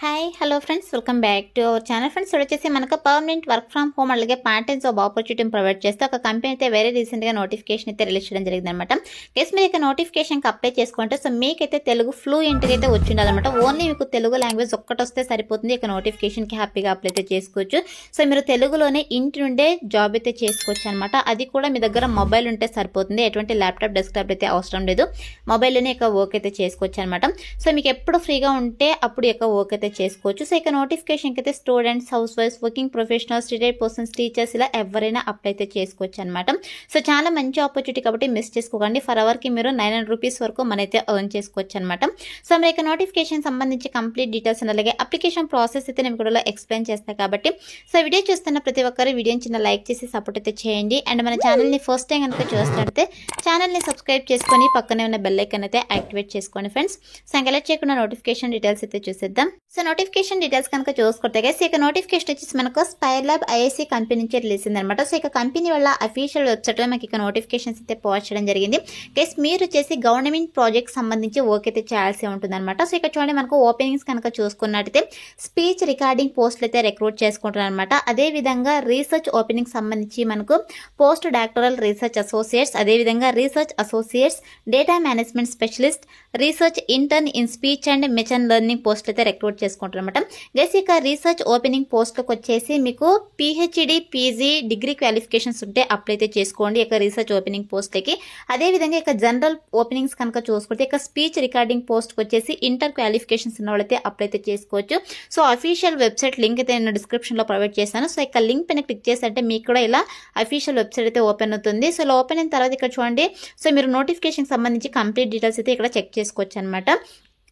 Hi hello friends, welcome back to our channel. Friends వచ్చేసి మనకు permanent work from home అలాగే part time job opportunity provide చేస్తే ఒక company అయితే very రీసెంట్గా నోటిఫికేషన్ అయితే రిలీజ్ చేయడం జరిగింది అనమాట. కేసు మీరు ఇక నోటిఫికేషన్కి అప్లై చేసుకుంటే సో మీకైతే తెలుగు ఫ్లూయెంట్గా అయితే వచ్చి ఉండాలన్నమాట. ఓన్లీ మీకు తెలుగు లాంగ్వేజ్ ఒక్కటి వస్తే సరిపోతుంది. ఇక నోటిఫికేషన్కి హ్యాపీగా అప్లై అయితే చేసుకోవచ్చు. సో మీరు తెలుగులోనే ఇంటి నుండే జాబ్ అయితే చేసుకోవచ్చు అనమాట. అది కూడా మీ దగ్గర మొబైల్ ఉంటే సరిపోతుంది. ఎటువంటి ల్యాప్టాప్ డెస్క్టాప్ అయితే అవసరం లేదు. మొబైల్లోనే ఇక వర్క్ అయితే చేసుకోవచ్చు అనమాట. సో మీకు ఎప్పుడు ఫ్రీగా ఉంటే అప్పుడు ఇక వర్క్ అయితే చేసుకోవచ్చు. సో ఇక నోటిఫికేషన్కి అయితే స్టూడెంట్స్, హౌస్ వైఫ్స్, working professionals, retired persons, teachers ఇలా ఎవరైనా అప్లై అయితే చేసుకోవచ్చు అనమాట. సో చాలా మంచి ఆపర్చునిటీ కాబట్టి మిస్ చేసుకోకండి. ఫర్ అవర్కి మీరు 900 రూపీస్ వరకు మనైతే ఎర్న్ చేసుకోవచ్చు అనమాట. సో మరి ఇక నోటిఫికేషన్ సంబంధించి కంప్లీట్ డీటెయిల్స్ అలాగే అప్లికేషన్ ప్రాసెస్ అయితే నేను కూడా ఎక్స్ప్లెయిన్ చేస్తాను కాబట్టి సో వీడియో చూస్తున్న ప్రతి ఒక్కరు వీడియోని చిన్న లైక్ చేసి సపోర్ట్ అయితే చేయండి. అండ్ మన ఛానల్ని ఫస్ట్ టైం కనుక చూస్తున్నట్లయితే ఛానల్ని సబ్స్క్రైబ్ చేసుకొని పక్కనే ఉన్న బెల్ ఐకాన్ అయితే యాక్టివేట్ చేసుకోండి ఫ్రెండ్స్. సో ఇంకా లేట్ చేయకుండా నోటిఫికేషన్ డీటెయిల్స్ అయితే చూసేద్దాం. సో నోటిఫికేషన్ డీటెయిల్స్ కనుక చూసుకుంటే గైస్ ఇక నోటిఫికేషన్ వచ్చేసి మనకు స్పైర్ ల్యాబ్ ఐఐసి కంపెనీ నుంచి రిలీజ్ అయిందనమాట. సో ఇక కంపెనీ వల్ల అఫీషియల్ వెబ్సైట్లో మనకి ఇక నోటిఫికేషన్స్ అయితే పోస్ట్ చేయడం జరిగింది. గైస్ మీరు వచ్చేసి గవర్నమెంట్ ప్రాజెక్ట్ సంబంధించి వర్క్ అయితే చేయాల్సి ఉంటుంది అనమాట. సో ఇక చూడండి మనకు ఓపెనింగ్స్ కనుక చూసుకున్నట్టయితే స్పీచ్ రికార్డింగ్ పోస్టులు అయితే రిక్రూట్ చేసుకుంటున్నారు అనమాట. అదేవిధంగా రీసెర్చ్ ఓపెనింగ్ సంబంధించి మనకు పోస్ట్ డాక్టరల్ రీసెర్చ్ అసోసియేట్స్, అదేవిధంగా research associates, data management specialist, research intern in speech and machine learning పోస్టులు అయితే రిక్రూట్ చేసుకుంటారు అనమాట. గైస్ ఇక రీసెర్చ్ ఓపెనింగ్ పోస్ట్లకు వచ్చేసి మీకు పిహెచ్డి, పీజీ, డిగ్రీ క్వాలిఫికేషన్స్ ఉంటే అప్లై అయితే చేసుకోండి ఇక రీసెర్చ్ ఓపెనింగ్ పోస్ట్లకి. అదేవిధంగా ఇక జనరల్ ఓపెనింగ్స్ కనుక చూసుకుంటే ఇక స్పీచ్ రికార్డింగ్ పోస్ట్కి వచ్చేసి ఇంటర్ క్వాలిఫికేషన్స్ ఉన్న వాళ్ళైతే అప్లై అయితే చేసుకోవచ్చు. సో అఫీషియల్ వెబ్సైట్ లింక్ అయితే నేను డిస్క్రిప్షన్లో ప్రొవైడ్ చేస్తాను. సో ఇక లింక్ పైన క్లిక్ చేస్తే మీకు కూడా ఇలా అఫీషియల్ వెబ్సైట్ అయితే ఓపెన్ అవుతుంది. సో ఇలా ఓపెన్ అయిన తర్వాత ఇక్కడ చూడండి సో మీరు నోటిఫికేషన్ సంబంధించి కంప్లీట్ డీటెయిల్స్ అయితే ఇక్కడ చెక్ చేసుకోవచ్చు అనమాట.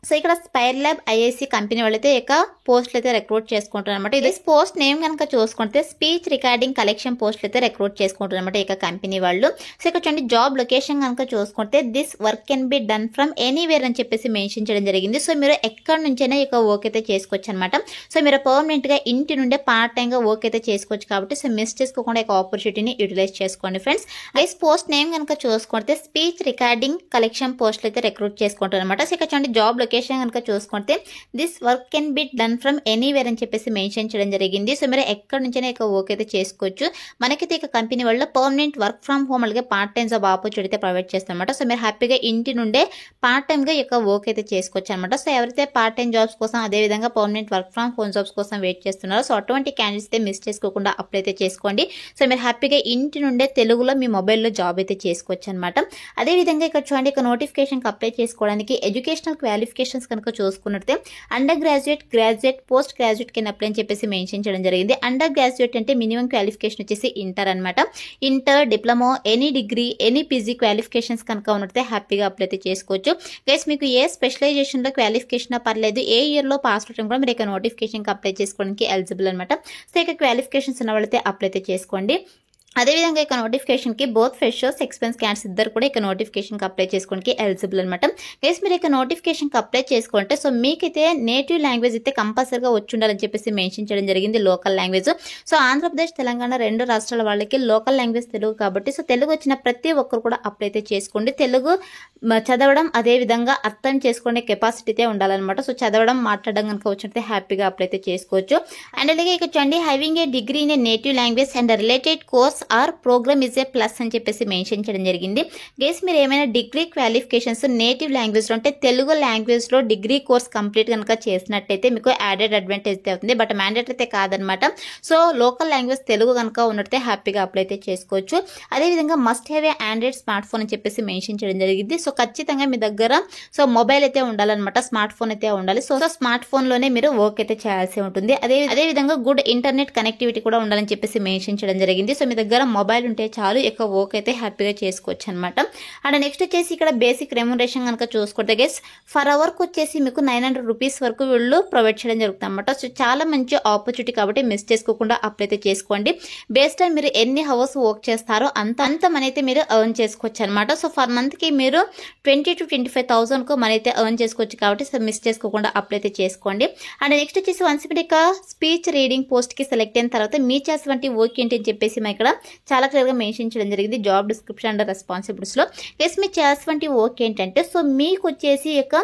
సో ఇక్కడ స్పైర్ ల్యాబ్ ఐఐసి కంపెనీ వాళ్ళైతే ఇక పోస్టులు అయితే రిక్రూట్ చేసుకుంటారు అనమాట. ఇది పోస్ట్ నేమ్ కనుక చూసుకుంటే స్పీచ్ రికార్డింగ్ కలెక్షన్ పోస్టులు అయితే రిక్రూట్ చేసుకుంటారు అనమాట ఇక కంపెనీ వాళ్ళు. సో ఇక్కడ చూడండి జాబ్ లొకేషన్ కనుక చూసుకుంటే this work can be done from anywhere అని చెప్పేసి మెన్షన్ చేయడం జరిగింది. సో మీరు ఎక్కడి నుంచైనా ఇక వర్క్ అయితే చేసుకోవచ్చు అనమాట. సో మీరు పర్మనెంట్ గా ఇంటి నుండే పార్ట్ టైం గా వర్క్ అయితే చేసుకోవచ్చు కాబట్టి సో మిస్ చేసుకోకుండా ఇక ఆపర్చునిటీని యూటిలైజ్ చేసుకోండి ఫ్రెండ్స్. గైస్ పోస్ట్ నేమ్ కనుక చూసుకుంటే స్పీచ్ రికార్డింగ్ కలెక్షన్ పోస్టులు అయితే రిక్రూట్ చేసుకుంటారు అనమాట. సో ఇక్కడ చూడండి జాబ్ లొకేషన్ కనుక చూసుకుంటే this work can be done from anywhere అని చెప్పేసి మెన్షన్ చేయడం జరిగింది. సో మీరు ఎక్కడి నుంచైనా ఇక వర్క్ అయితే చేసుకోవచ్చు. మనకైతే ఇక కంపెనీ వల్ల పర్మనెంట్ వర్క్ ఫ్రమ్ హోమ్ అలాగే part time job opportunity provide చేస్తారన్నమాట. సో మీరు హ్యాపీగా ఇంటి నుండే పార్ట్ టైం గా ఇక వర్క్ అయితే చేసుకోవచ్చు అనమాట. సో ఎవరైతే పార్ట్ టైం జాబ్స్ కోసం అదేవిధంగా permanent work from home jobs కోసం వెయిట్ చేస్తున్నారో సో అటువంటి క్యాండిడేట్స్ అయితే మిస్ చేసుకోకుండా అప్లై అయితే చేసుకోండి. సో మీరు హ్యాపీగా ఇంటి నుండే తెలుగులో మీ మొబైల్లో జాబ్ అయితే చేసుకోవచ్చు అనమాట. అదేవిధంగా ఇక్కడ చూడండి ఇక నోటిఫికేషన్కి అప్లై చేసుకోవడానికి ఎడ్యుకేషనల్ క్వాలిఫికేషన్స్ కనుక చూసుకున్నట్టే undergraduate, graduate, postgraduate కింద అప్లై అని చెప్పేసి మెన్షన్ చేయడం జరిగింది. అండర్ గ్రాడ్యుయేట్ అంటే మినిమం క్వాలిఫికేషన్ వచ్చేసి ఇంటర్ అనమాట. Inter, diploma, any degree, any PG qualifications కనుక ఉన్నట్టే హ్యాపీగా అప్లై అయితే చేసుకోవచ్చు. గైస్ మీకు ఏ స్పెషలైజేషన్ లో క్వాలిఫికేషన్ పర్లేదు, ఏ ఇయర్ లో పాస్ అవడం కూడా మీరు ఇక నోటిఫికేషన్కి అప్లై చేసుకోవడానికి ఎలిజిబుల్ అనమాట. సో ఇక క్వాలిఫికేషన్స్ ఉన్న వాళ్ళైతే అప్లై అయితే చేసుకోండి. అదేవిధంగా ఇక నోటిఫికేషన్కి బోత్ ఫ్రెషర్స్, ఎక్స్పీరియన్స్ క్యాండిడేట్స్ ఇద్దరు కూడా ఇక నోటిఫికేషన్కి అప్లై చేసుకోవడానికి ఎలిజిబుల్ అనమాట. గైస్ మీరు ఇక నోటిఫికేషన్కి అప్లై చేసుకుంటే సో మీకైతే నేటివ్ లాంగ్వేజ్ అయితే కంపల్సరీగా వచ్చి ఉండాలని చెప్పేసి మెన్షన్ చేయడం జరిగింది, local language. So Andhra Pradesh, Telangana రెండు రాష్ట్రాల వాళ్ళకి లోకల్ లాంగ్వేజ్ తెలుగు కాబట్టి సో తెలుగు వచ్చిన ప్రతి ఒక్కరు కూడా అప్లై అయితే చేసుకోండి. తెలుగు చదవడం అదేవిధంగా అర్థం చేసుకునే కెపాసిటీ అయితే ఉండాలన్నమాట. సో చదవడం, మాట్లాడడం కనుక వచ్చినట్టే హ్యాపీగా అప్లై అయితే చేసుకోవచ్చు. అండ్ అలాగే ఇక చూడండి having a degree in a native language and related course or program is a plus అని చెప్పేసి మెన్షన్ చేయడం జరిగింది. గైస్ మీరు ఏమైనా డిగ్రీ క్వాలిఫికేషన్స్ నేటివ్ లాంగ్వేజ్ లో అంటే తెలుగు లాంగ్వేజ్ లో డిగ్రీ కోర్స్ కంప్లీట్ కనుక చేసినట్టయితే మీకు యాడెడ్ అడ్వాంటేజ్ అవుతుంది. బట్ మ్యాండేటరీ అయితే కాదనమాట. సో లోకల్ లాంగ్వేజ్ తెలుగు కనుక ఉన్నట్టే హ్యాపీగా అప్లై అయితే చేసుకోవచ్చు. అదేవిధంగా must have a Android smart phone అని చెప్పేసి మెన్షన్ చేయడం జరిగింది. సో ఖచ్చితంగా మీ దగ్గర సో మొబైల్ అయితే ఉండాలన్నమాట, స్మార్ట్ ఫోన్ అయితే ఉండాలి. సో స్మార్ట్ ఫోన్ లోనే మీరు వర్క్ అయితే చేయాల్సి ఉంటుంది. అదేవిధంగా గుడ్ ఇంటర్నెట్ కనెక్టివిటీ కూడా ఉండాలని చెప్పేసి మెన్షన్ చేయడం జరిగింది. సో మీ దగ్గర మొబైల్ ఉంటే చాలు ఇక వర్క్ అయితే హ్యాపీగా చేసుకోవచ్చు అనమాట. అండ్ నెక్స్ట్ వచ్చేసి ఇక్కడ బేసిక్ రెమ్యునరేషన్ కనుక చూసుకుంటే గైస్ ఫర్ అవర్ వచ్చేసి మీకు 900 రూపీస్ వరకు వీళ్ళు ప్రొవైడ్ చేయడం జరుగుతుంది అనమాట. సో చాలా మంచి ఆపర్చునిటీ కాబట్టి మిస్ చేసుకోకుండా అప్లై అయితే చేసుకోండి. బేస్డ్ ఆన్ మీరు ఎన్ని అవర్స్ వర్క్ చేస్తారో అంత మనీ అయితే మీరు ఎర్న్ చేసుకోవచ్చు అనమాట. సో ఫర్ మంత్ కి మీరు 20,000 to 25,000 కు మనీ అయితే ఎర్న్ చేసుకోవచ్చు కాబట్టి సో మిస్ చేసుకోకుండా అప్లై అయితే చేసుకోండి. అండ్ నెక్స్ట్ వచ్చేసి వన్స్ ఇక స్పీచ్ రీడింగ్ పోస్ట్ కి సెలెక్ట్ అయిన తర్వాత మీ చేసేటువంటి వర్క్ ఏంటి అని చెప్పేసి ఇక్కడ చాలా క్లియర్గా మెన్షన్ చేయడం జరిగింది జాబ్ డిస్క్రిప్షన్ అండ్ రెస్పాన్సిబిలిటీస్లో. గైస్ మీరు చేయాల్సినటువంటి వర్క్ ఏంటంటే, సో మీకు వచ్చేసి ఇక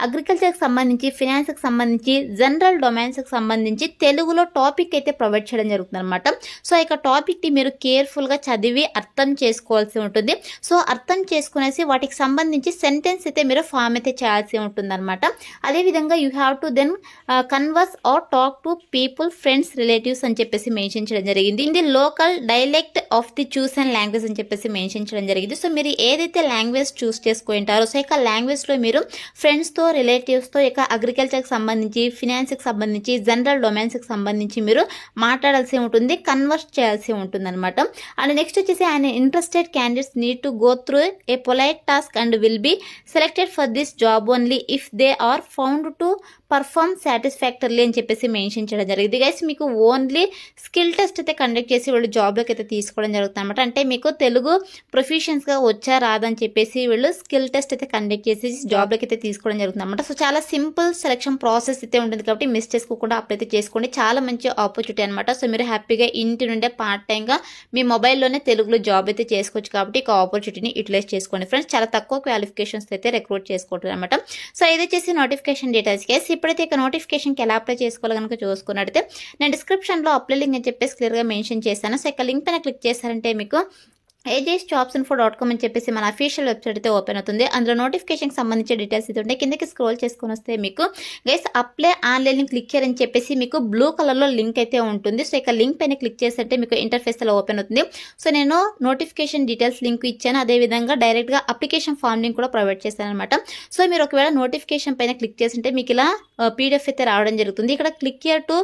అగ్రికల్చర్కి సంబంధించి, ఫినాన్స్కి సంబంధించి, జనరల్ డొమైన్స్కి సంబంధించి తెలుగులో టాపిక్ అయితే ప్రొవైడ్ చేయడం జరుగుతుంది అనమాట. సో ఇక టాపిక్ని మీరు కేర్ఫుల్గా చదివి అర్థం చేసుకోవాల్సి ఉంటుంది. సో అర్థం చేసుకునేసి వాటికి సంబంధించి సెంటెన్స్ అయితే మీరు ఫామ్ అయితే చేయాల్సి ఉంటుంది అనమాట. అదేవిధంగా you have to then converse or talk to people, friends, relatives అని చెప్పేసి మెన్షన్ చేయడం జరిగింది. In the local dialect of the choose and language అని చెప్పేసి మెన్షన్ చేయడం జరిగింది. సో మీరు ఏదైతే లాంగ్వేజ్ చూస్ చేసుకుంటారో, సో ఇక లాంగ్వేజ్లో మీరు ఫ్రెండ్స్తో, రిలేటివ్స్తో ఇక అగ్రికల్చర్కి సంబంధించి, ఫినాన్స్కి సంబంధించి, జనరల్ డొమైన్స్కి సంబంధించి మీరు మాట్లాడాల్సి ఉంటుంది, కన్వర్స్ చేయాల్సి ఉంటుంది అనమాట. అండ్ నెక్స్ట్ వచ్చేసి ఆయన interested candidates need to go through a polite task and will be selected for this job only if they are found to perform satisfactorily అని చెప్పేసి మెన్షన్ చేయడం జరిగింది. గైస్ మీకు ఓన్లీ స్కిల్ టెస్ట్ అయితే conduct చేసి వీళ్ళు జాబ్లోకి అయితే తీసుకోవడం జరుగుతుంది అనమాట. అంటే మీకు తెలుగు ప్రొఫిషియన్స్గా వచ్చా రాదని చెప్పేసి వీళ్ళు స్కిల్ టెస్ట్ అయితే కండక్ట్ చేసి జాబ్లోకి అయితే తీసుకోవడం జరుగుతుంది అనమాట. సో చాలా సింపుల్ సెలక్షన్ ప్రాసెస్ అయితే ఉంటుంది కాబట్టి మిస్ చేసుకోకుండా అప్లై అయితే చేసుకోండి. చాలా మంచి ఆపర్చునిటీ అనమాట. సో మీరు హ్యాపీగా ఇంటి నుండే పార్ట్ టైంగా మీ మొబైల్లోనే తెలుగులో జాబ్ అయితే చేసుకోవచ్చు కాబట్టి ఇక ఆపర్చునిటీని యూటిలైజ్ చేసుకోండి ఫ్రెండ్స్. చాలా తక్కువ క్వాలిఫికేషన్స్ అయితే రిక్రూట్ చేసుకుంటారు అనమాట. సో ఇది వచ్చేసి నోటిఫికేషన్ డీటెయిల్స్. కేసు ఇప్పుడైతే ఇక నోటిఫికేషన్కి ఎలా అప్లై చేసుకోవాలి కనుక చూసుకున్నట్టయితే నేను డిస్క్రిప్షన్లో అప్లై లింక్ అని చెప్పేసి క్లియర్గా మెన్షన్ చేశాను. సో ఇక లింక్ పైన క్లిక్ చేశారంటే మీకు ajsjobsinfo.com అని చెప్పేసి మన అఫీషియల్ వెబ్సైట్ అయితే ఓపెన్ అవుతుంది. అందులో నోటిఫికేషన్కి సంబంధించిన డీటెయిల్స్ అయితే ఉంటాయి. కిందకి స్క్రోల్ చేసుకొని వస్తే మీకు guys apply online link click చేయాలని చెప్పేసి మీకు బ్లూ కలర్లో లింక్ అయితే ఉంటుంది. సో ఇక లింక్ పైన క్లిక్ చేస్తే మీకు ఇంటర్ఫేస్ అలా ఓపెన్ అవుతుంది. సో నేను నోటిఫికేషన్ డీటెయిల్స్ లింక్ ఇచ్చాను, అదేవిధంగా డైరెక్ట్గా అప్లికేషన్ ఫామ్ లింక్ కూడా ప్రొవైడ్ చేశాను అనమాట. సో మీరు ఒకవేళ నోటిఫికేషన్ పైన క్లిక్ చేస్తుంటే మీకు ఇలా పీడిఎఫ్ అయితే రావడం జరుగుతుంది. ఇక్కడ click here to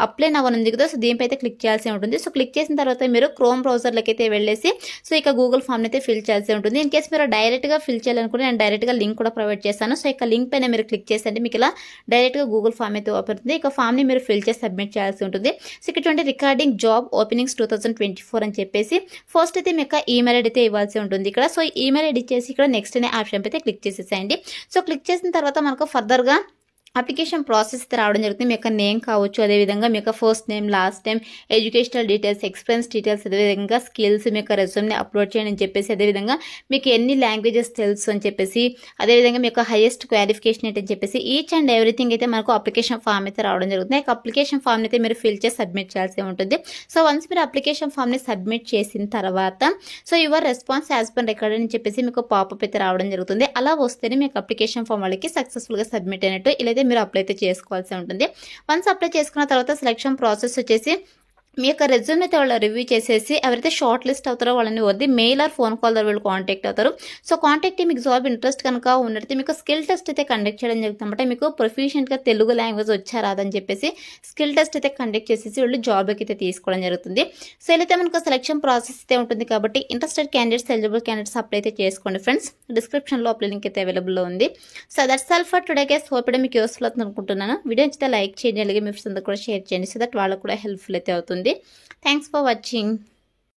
apply now అని ఉంది కదా, సో దీనిపై అయితే క్లిక్ చేయాల్సి ఉంటుంది. సో క్లిక్ చేసిన తర్వాత మీరు క్రోమ్ బ్రౌజర్లోకి అయితే వెళ్ళేసి సో ఇక గూగుల్ ఫామ్ అయితే ఫిల్ చేయాల్సి ఉంటుంది. ఇన్ కేసు మీరు డైరెక్ట్గా ఫిల్ చేయాలనుకుంటే నేను డైరెక్ట్గా లింక్ కూడా ప్రొవైడ్ చేస్తాను. సో ఇక లింక్ పైన మీరు క్లిక్ చేస్తే మీకు ఇలా డైరెక్ట్గా గూగుల్ ఫామ్ అయితే ఓపెన్ అవుతుంది. ఇక ఫామ్ని మీరు ఫిల్ చేసి సబ్మిట్ చేయాల్సి ఉంటుంది. సో ఇక్కడ చూడండి రికార్డింగ్ జాబ్ ఓపెనింగ్స్ 2024 అని చెప్పేసి ఫస్ట్ అయితే మీకు ఈమెయిల్ ఐడి అయితే ఇవ్వాల్సి ఉంటుంది ఇక్కడ. సో ఈమెయిల్ ఐడి ఇచ్చేసి ఇక్కడ నెక్స్ట్ అనే ఆప్షన్ అయితే క్లిక్ చేసేసేయండి. సో క్లిక్ చేసిన తర్వాత మనకు ఫర్దర్గా అప్లికేషన్ ప్రాసెస్ అయితే రావడం జరుగుతుంది. మీ యొక్క నేమ్ కావచ్చు, అదేవిధంగా మీ యొక్క first name, last name, educational details, experience details, అదేవిధంగా స్కిల్స్, మీ యొక్క రెజ్యూమ్ని అప్లోడ్ చేయండి అని చెప్పేసి, అదేవిధంగా మీకు ఎన్ని లాంగ్వేజెస్ తెలుసు అని చెప్పేసి, అదేవిధంగా మీ యొక్క హైయెస్ట్ క్వాలిఫికేషన్ ఏంటి అని చెప్పేసి ఈచ్ అండ్ ఎవ్రీథింగ్ అయితే మనకు అప్లికేషన్ ఫామ్ అయితే రావడం జరుగుతుంది. ఆ అప్లికేషన్ ఫామ్ని అయితే మీరు ఫిల్ చేసి సబ్మిట్ చేయాల్సి ఉంటుంది. సో వన్స్ మీరు అప్లికేషన్ ఫామ్ని సబ్మిట్ చేసిన తర్వాత so your response as per record అని చెప్పేసి మీకు పాపప్ అయితే రావడం జరుగుతుంది. అలా వస్తేనే మీకు అప్లికేషన్ ఫామ్ వాళ్ళకి సక్సెస్ఫుల్గా సబ్మిట్ అయినట్టు. ఇలా మీరు అప్లై అయితే చేసుకోవాల్సి ఉంటుంది. వన్స్ అప్లై చేసుకున్న తర్వాత సెలక్షన్ ప్రాసెస్ వచ్చేసి మీ యొక్క రెజ్యూమ్ అయితే వాళ్ళు రివ్యూ చేసేసి ఎవరైతే షార్ట్ లిస్ట్ అవుతారో వాళ్ళని వద్ది మెయిల్ ఆర్ ఫోన్ కాల్ ద్వారా వీళ్ళు కాంటాక్ట్ అవుతారు. సో కాంటాక్ట్ మీకు జాబ్ ఇంట్రెస్ట్ కనుక ఉన్నట్టు మీకు స్కిల్ టెస్ట్ అయితే కండక్ట్ చేయడం జరుగుతుంది అనమాట. మీకు ప్రొఫిషియెంట్గా తెలుగు లాంగ్వేజ్ వచ్చా రాదని చెప్పేసి స్కిల్ టెస్ట్ అయితే కండక్ట్ చేసేసి వీళ్ళు జాబ్కి అయితే తీసుకోవడం జరుగుతుంది. సో అయితే మనకు సెలక్షన్ ప్రాసెస్ అయితే ఉంటుంది కాబట్టి interested candidates, eligible candidates apply అయితే చేసుకోండి ఫ్రెండ్స్. డిస్క్రిప్షన్లో అప్లై లింక్ అయితే అవైలబుల్లో ఉంది. So that's all for today guys. Hope మీకు యూస్ఫుల్ అవుతుంది అనుకుంటున్నాను. వీడియో నచ్చితే లైక్ చేయండి, అలాగే మీ ఫ్రెండ్స్ అందరూ కూడా షేర్ చేయండి సో దట్ వాళ్ళకు కూడా హెల్ప్ఫుల్ అయితే అవుతుంది. Thanks for watching.